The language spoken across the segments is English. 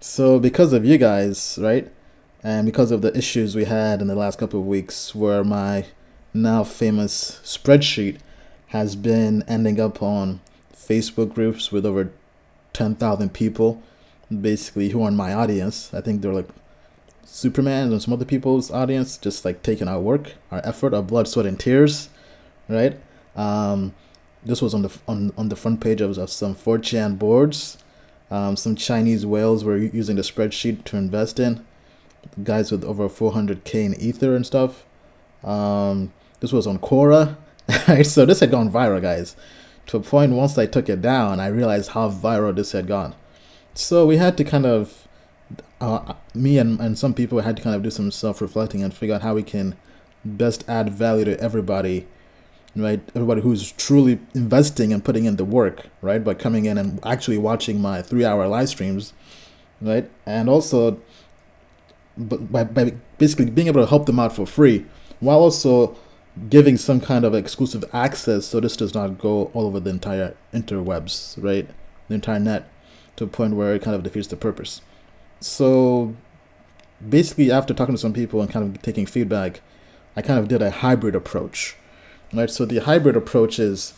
So because of you guys, right, and because of the issues we had in the last couple of weeks where my now famous spreadsheet has been ending up on Facebook groups with over 10,000 people, basically who are in my audience. I think they're like Superman and some other people's audience, just like taking our work, our effort, our blood, sweat, and tears, right? This was on the front page of some 4chan boards. Some Chinese whales were using the spreadsheet to invest in. Guys with over 400k in Ether and stuff. This was on Quora. Right? So this had gone viral, guys. To a point, once I took it down, I realized how viral this had gone. So we had to kind of, me and some people had to kind of do some self-reflecting and figure out how we can best add value to everybody, right? Everybody who's truly investing and putting in the work, right? By coming in and actually watching my 3-hour live streams, right? And also by basically being able to help them out for free, while also giving some kind of exclusive access so this does not go all over the entire interwebs, right? The entire net, to a point where it kind of defeats the purpose. So basically, after talking to some people and kind of taking feedback, I kind of did a hybrid approach, right? So the hybrid approach is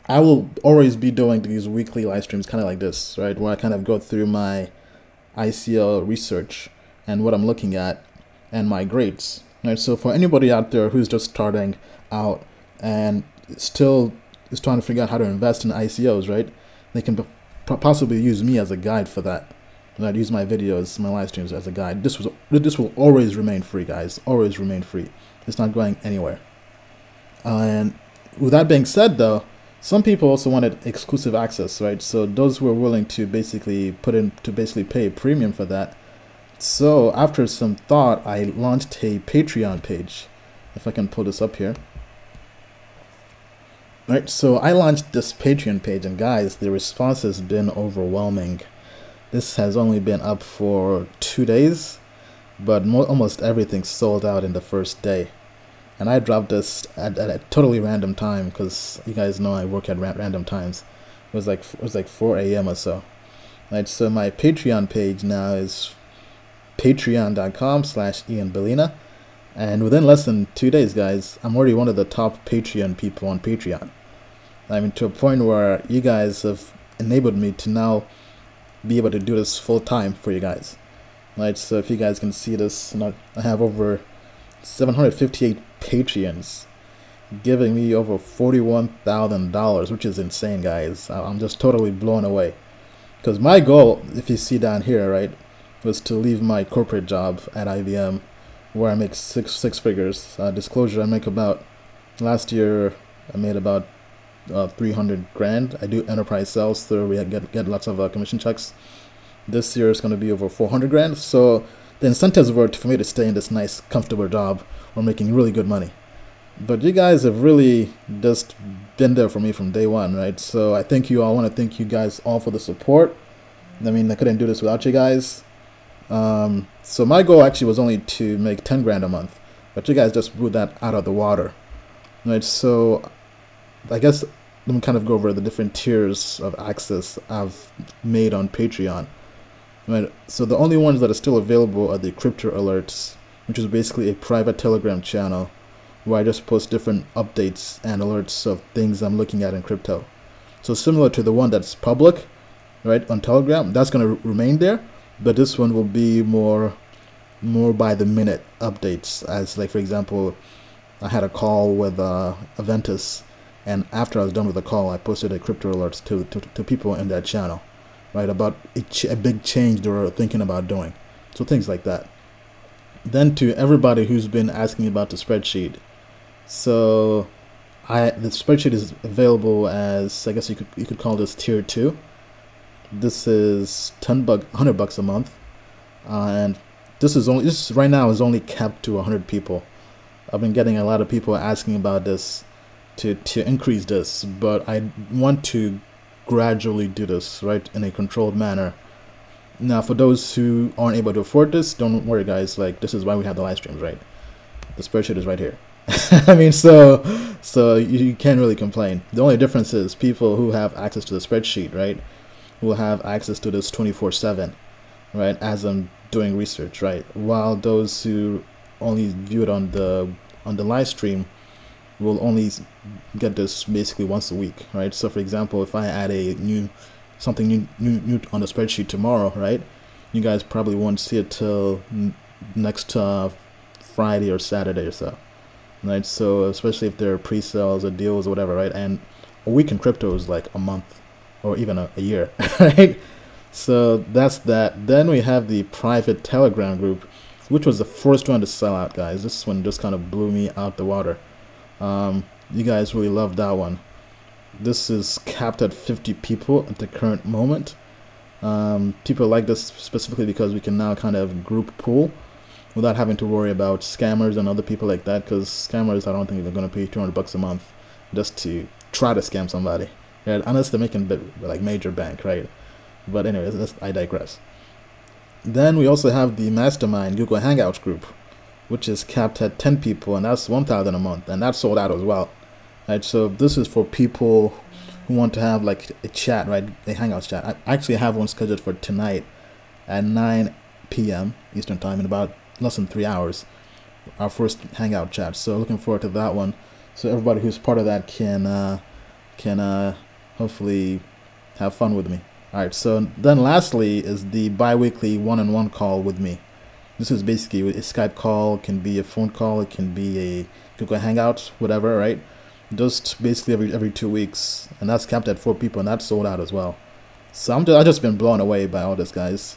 I will always be doing these weekly live streams kind of like this, right? Where I kind of go through my ICL research and what I'm looking at and my grades, right? So for anybody out there who's just starting out and still is trying to figure out how to invest in ICOs, right? They can possibly use me as a guide for that. And I'd use my videos, my live streams as a guide. This will always remain free, guys. Always remain free. It's not going anywhere. And with that being said, though, some people also wanted exclusive access, right? So those who were willing to basically pay a premium for that. So after some thought, I launched a Patreon page. If I can pull this up here. Right, so I launched this Patreon page, and guys, the response has been overwhelming. This has only been up for 2 days, but almost everything sold out in the first day. And I dropped this at a totally random time because you guys know I work at random times. It was like 4 a.m. or so. Right, so my Patreon page now is patreon.com/IanBalina, and within less than 2 days, guys, I'm already one of the top Patreon people on Patreon. I mean, to a point where you guys have enabled me to now be able to do this full time for you guys. Right, so if you guys can see this, I have over 758 Patreons giving me over $41,000, which is insane, guys. I'm just totally blown away. Because my goal, if you see down here, right, was to leave my corporate job at IBM where I make six figures. Disclosure, I make about, last year I made about 300 grand. I do enterprise sales, so we get lots of commission checks. This year is going to be over 400 grand. So the incentives were for me to stay in this nice, comfortable job or making really good money. But you guys have really just been there for me from day one, right? So I thank you all. I want to thank you guys all for the support. I mean, I couldn't do this without you guys. So my goal actually was only to make 10 grand a month, but you guys just blew that out of the water, right? So I guess let me kind of go over the different tiers of access I've made on Patreon. Right. So the only ones that are still available are the crypto alerts, which is basically a private Telegram channel where I just post different updates and alerts of things I'm looking at in crypto. So similar to the one that's public, right, on Telegram, that's going to remain there, but this one will be more by the minute updates. As like, for example, I had a call with Aventus, and after I was done with the call, I posted a crypto alerts to people in that channel, right, about a big change they were thinking about doing. So things like that. Then to everybody who's been asking about the spreadsheet. So the spreadsheet is available as, I guess you could call this tier 2. This is $100 a month, and this right now is only capped to 100 people. I've been getting a lot of people asking about this to increase this, but I want to gradually do this, right, in a controlled manner. Now, for those who aren't able to afford this, don't worry, guys. Like, this is why we have the live streams, right? The spreadsheet is right here. I mean, so you can't really complain. The only difference is people who have access to the spreadsheet, right, will have access to this 24/7. right, as I'm doing research, right, while those who only view it on the live stream will only get this basically once a week, right? So for example, if I add something new on the spreadsheet tomorrow, right, you guys probably won't see it till next Friday or Saturday or so, right? So especially if there are pre-sales or deals or whatever, right? And a week in crypto is like a month or even a year, right? So that's that. Then we have the private Telegram group, which was the first one to sell out, guys. This one just kind of blew me out the water. You guys really love that one. This is capped at 50 people at the current moment. People like this specifically because we can now kind of group pool without having to worry about scammers and other people like that, because scammers, I don't think they're going to pay $200 a month just to try to scam somebody, right? Unless they're making like major bank, right? But anyways, I digress. Then we also have the Mastermind Google Hangouts group, which is capped at 10 people, and that's 1,000 a month, and that's sold out as well, right? So this is for people who want to have like a chat, right? A Hangouts chat. I actually have one scheduled for tonight at 9 p.m. Eastern time in about less than 3 hours, our first Hangout chat. So looking forward to that one. So everybody who's part of that can hopefully have fun with me. All right. So then lastly is the bi-weekly one-on-one call with me. This is basically a Skype call, it can be a phone call, it can be a Google Hangout, whatever, right? Just basically every 2 weeks, and that's capped at 4 people, and that's sold out as well. So I've just been blown away by all this, guys,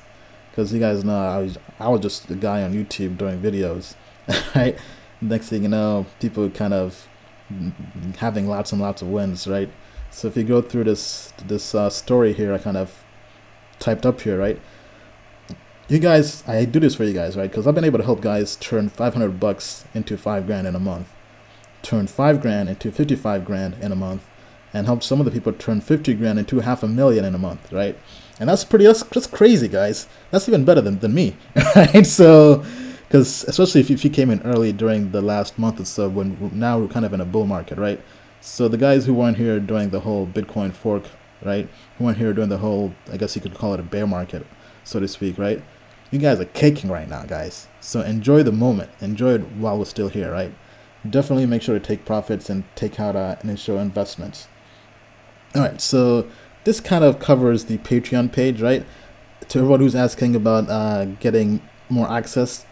because you guys know I was just a guy on YouTube doing videos, right? Next thing you know, people kind of having lots and lots of wins, right? So if you go through this story here, I kind of typed up here, right? You guys, I do this for you guys, right? Because I've been able to help guys turn $500 into $5 grand in a month, turn $5 grand into 55 grand in a month, and help some of the people turn 50 grand into $500,000 in a month, right? And that's crazy, guys. That's even better than me, right? So, because especially if you came in early during the last month or so, when now we're kind of in a bull market, right? So the guys who weren't here during the whole Bitcoin fork, right? Who weren't here during the whole, I guess you could call it a bear market, so to speak, right? You guys are caking right now, guys. So enjoy the moment. Enjoy it while we're still here, right? Definitely make sure to take profits and take out initial investments. All right, so this kind of covers the Patreon page, right? To everyone who's asking about getting more access,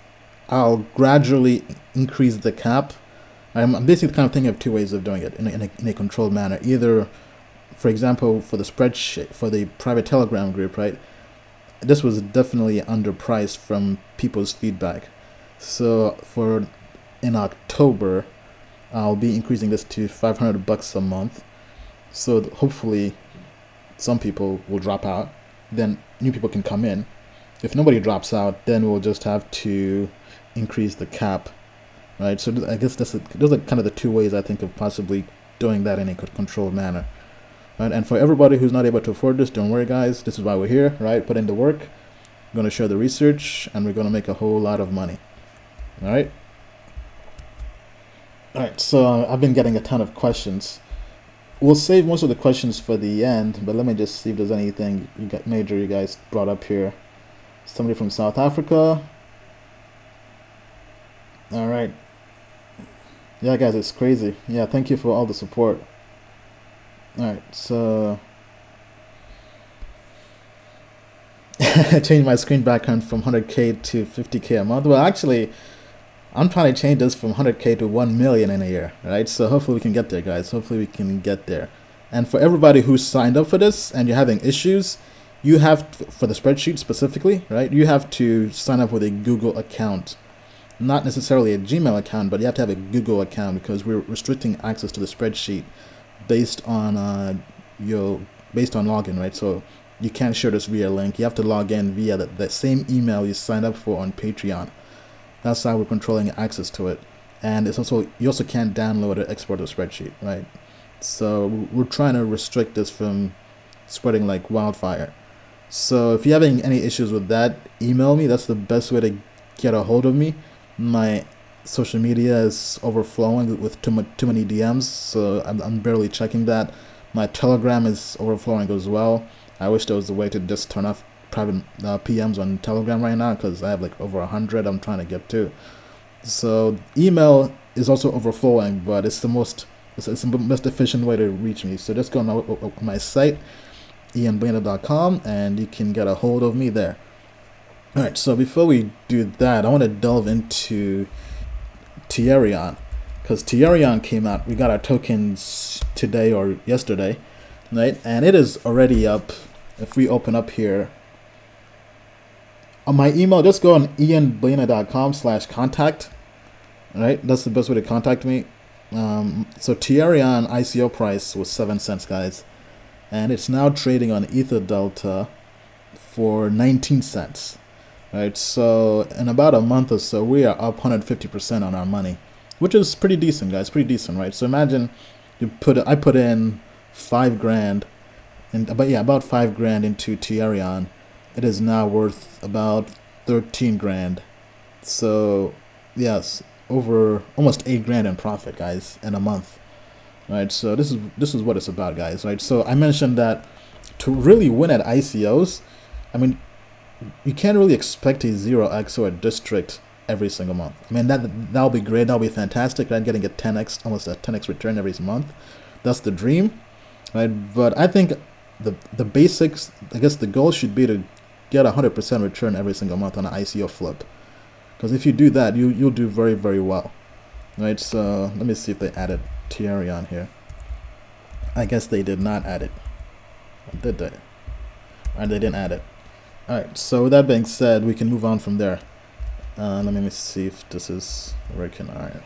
I'll gradually increase the cap. I'm basically kind of thinking of 2 ways of doing it in a controlled manner. Either, for example, for the spreadsheet, for the private Telegram group, right? This was definitely underpriced from people's feedback. So in October, I'll be increasing this to $500 a month. So hopefully some people will drop out, then new people can come in. If nobody drops out, then we'll just have to increase the cap, right? So I guess those are kind of the 2 ways I think of possibly doing that in a controlled manner. Right? And for everybody who's not able to afford this, don't worry, guys. This is why we're here, right? Put in the work. We're going to share the research, and we're going to make a whole lot of money. All right? All right, so I've been getting a ton of questions. We'll save most of the questions for the end, but let me just see if there's anything major you guys brought up here. Somebody from South Africa. All right. Yeah, guys, it's crazy. Yeah, thank you for all the support. Alright, so I changed my screen background from 100K to 50K a month. Well, actually, I'm trying to change this from 100K to 1 million in a year, right? So hopefully we can get there, guys. Hopefully we can get there. And for everybody who signed up for this and you're having issues, you have to, for the spreadsheet specifically, right? You have to sign up with a Google account. Not necessarily a Gmail account, but you have to have a Google account because we're restricting access to the spreadsheet based on login, right? So you can't share this via link. You have to log in via the same email you signed up for on Patreon. That's how we're controlling access to it. And it's also, you also can't download or export a spreadsheet, right? So we're trying to restrict this from spreading like wildfire. So if you're having any issues with that, email me. That's the best way to get a hold of me. My social media is overflowing with too many DMs, so I'm barely checking that. My Telegram is overflowing as well. I wish there was a way to just turn off private PMs on Telegram right now because I have like over 100 I'm trying to get to. So email is also overflowing, but it's the most efficient way to reach me. So just go on my site, ianbalina.com, and you can get a hold of me there. All right, so before we do that, I want to delve into HEREIN, because HEREIN came out. We got our tokens today or yesterday, right? And it is already up. If we open up here on my email, just go on ianbalina.com/contact. Right, that's the best way to contact me. So HEREIN ICO price was 7 cents, guys, and it's now trading on Ether Delta for 19 cents. Right, so in about a month or so, we are up 150% on our money, which is pretty decent, guys. Pretty decent, right? So imagine I put in $5,000, and about $5,000 into HEREIN. It is now worth about 13 grand. So yes, over almost 8 grand in profit, guys, in a month. Right, so this is what it's about, guys. Right, so I mentioned that to really win at ICOs, I mean, you can't really expect a 0x or a district every single month. I mean, that'll be great, that'll be fantastic, right? Getting a 10x, almost a 10x return every month. That's the dream, right? But I think the basics, I guess the goal should be to get 100% return every single month on an ICO flip. Because if you do that, you'll do very, very well. Right, so let me see if they added HEREIN here. I guess they did not add it. Did they? Alright, they didn't add it. Alright, so with that being said, we can move on from there. Let me see if this is working. Alright.